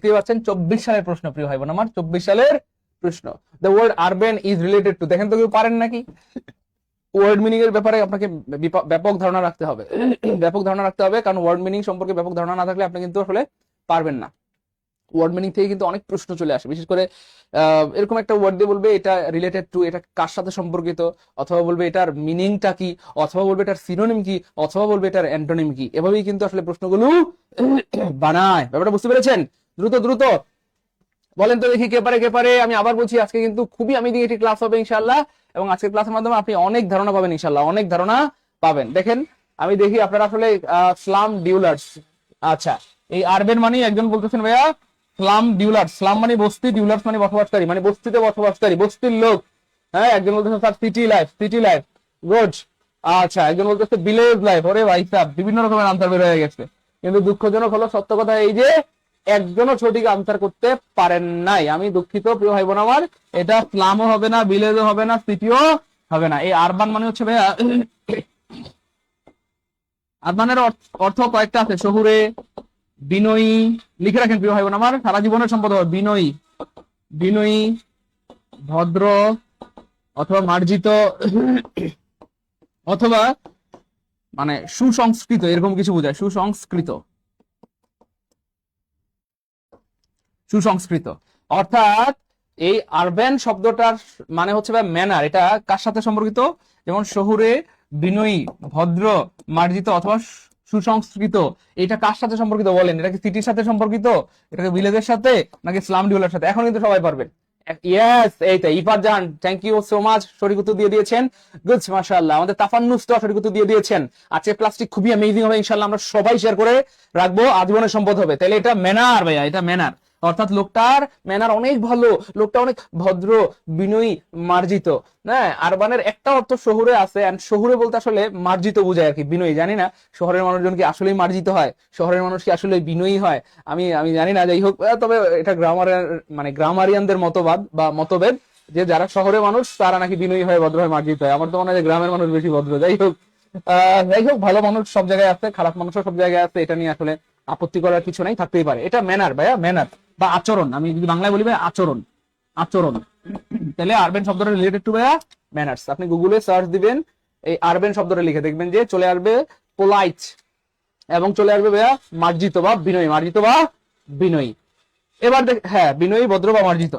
দেখতেই পাচ্ছেন 24 সালের প্রশ্ন, প্রিয় ভাই বোন আমার, 24 সালের প্রশ্ন। The word urban is related to, দেখেন তো কেউ পারেন নাকি? ওয়ার্ড মিনিং এর ব্যাপারে আপনাকে ব্যাপক ধারণা রাখতে হবে, ব্যাপক ধারণা রাখতে হবে, কারণ ওয়ার্ড মিনিং সম্পর্কে ব্যাপক ধারণা না থাকলে আপনি কিন্তু আসলে পারবেন না। ওয়ার্ড মিনিং থেকে কিন্তু অনেক প্রশ্ন চলে আসে, বিশেষ করে এরকম একটা ওয়ার্ড দিয়ে বলবে এটা রিলেটেড টু, এটা কার সাথে সম্পর্কিত, অথবা বলবে এটার মিনিংটা কি, অথবা বলবে এটার সিনোনিম কি, অথবা বলবে এটার অ্যান্টোনিম কি। এভাবেই কিন্তু আসলে প্রশ্নগুলো বানায়। ব্যাপারটা বুঝতে পেরেছেন? দ্রুত দ্রুত বলেন তো দেখি কে পারে কে পারে। আমি আবার বলছি, আজকে কিন্তু খুবই আমি একটি ক্লাস হবে ইনশাআল্লাহ, এবং আজকের ক্লাসের মাধ্যমে আপনি অনেক ধারণা পাবেন ইনশাআল্লাহ, অনেক ধারণা পাবেন। দেখেন আমি দেখি আপনারা আসলে স্লাম ডিউলার্স, আচ্ছা এই আরবেন মানে একজন বলতেছেন ভাইয়া স্লাম ডিউলার্স, স্লাম মানে বস্তি, ডিউলার্স মানে বসবাসকারী, মানে বস্তিতে বসবাসকারী, বস্তির লোক। হ্যাঁ, একজন বলতেছে sir city life, city life good. আচ্ছা একজন বলতেছে ভিলেজ লাইফ। ওরে ভাই সাহেব, বিভিন্ন রকমের আনসার বের হয়ে গেছে, কিন্তু দুঃখজনক হলো সত্য কথা এই যে একজনও সঠিক আনসার করতে পারেন নাই। আমি দুঃখিত প্রিয় ভাই বোন আমার, এটা স্লামও হবে না, ভিলেজও হবে না, সিটিও হবে না। এই আরবান মানে হচ্ছে ভাইয়া, আরবানের অর্থ কয়েকটা আছে, শহুরে, বিনয়ী, লিখে রাখেন প্রিয় ভাই বোন আমার, সারা জীবনের সম্পদ হবে বিনয়ী, বিনয়ী, ভদ্র অথবা মার্জিত, অথবা মানে সুসংস্কৃত, এরকম কিছু বোঝায়, সুসংস্কৃত, সুসংস্কৃত। অর্থাৎ এই আরবান শব্দটার মানে হচ্ছে ম্যানার, এটা কার সাথে সম্পর্কিত? যেমন শহুরে, বিনয়ী, ভদ্র, মার্জিত অথবা সুসংস্কৃত, এটা কার সাথে সম্পর্কিত বলেন? এটা কি সিটির সাথে সম্পর্কিত, এটাকে ভিলেজের সাথে, নাকি স্লাম ডিউলার সাথে? এখন কিন্তু সবাই পারবেন। ইয়েস, এইটা ইফার জান, থ্যাংক ইউ সো মাচ, সঠিক উত্তর দিয়ে দিয়েছেন, গুড মাশাআল্লাহ। আমাদের তাফান্নুস তো সঠিক উত্তর দিয়ে দিয়েছেন। আজকে ক্লাসটি খুবই অ্যামেজিং হবে ইনশাআল্লাহ, আমরা সবাই শেয়ার করে রাখবো, আজীবনের সম্পদ হবে। তাহলে এটা ম্যানার ভাইয়া, এটা ম্যানার, অর্থাৎ লোকটার ম্যানার অনেক ভালো, লোকটা অনেক ভদ্র, বিনয়ী, মার্জিত। হ্যাঁ, আরবানের একটা অর্থ শহুরে আছে, এন্ড শহুরে বলতে আসলে মার্জিত বোঝায় আর কি, বিনয়ী। জানি না শহরের মানুষজন কি আসলেই মার্জিত হয়, শহরের মানুষ কি আসলে বিনয়ী হয়, আমি আমি জানি না, যাই হোক। তবে এটা মানে গ্রামারিয়ানদের মতবাদ বা মতভেদ, যে যারা শহরের মানুষ তারা নাকি বিনয়ী হয়, ভদ্র হয়, মার্জিত হয়। আমার তো মনে হয় গ্রামের মানুষ বেশি ভদ্র। যাই হোক, ভালো মানুষ সব জায়গায় আছে, খারাপ মানুষও সব জায়গায় আছে, এটা নিয়ে আসলে আপত্তি করার কিছু নাই, থাকতেই পারে। এটা ম্যানার ভাইয়া, ম্যানার বা আচরণ, আমি যদি বাংলায় বলি ভাই আচরণ, আচরণ। তাহলে আরবান শব্দটা রিলেটেড টু ভাইয়া ম্যানার্স। আপনি গুগলে সার্চ দিবেন এই আরবান শব্দটা, লিখে দেখবেন যে চলে আসবে পোলাইট, এবং চলে আসবে ভাইয়া মার্জিত বা বিনয়ী, মার্জিত বা বিনয়ী। এবার হ্যাঁ, বিনয়ী, ভদ্র বা মার্জিত।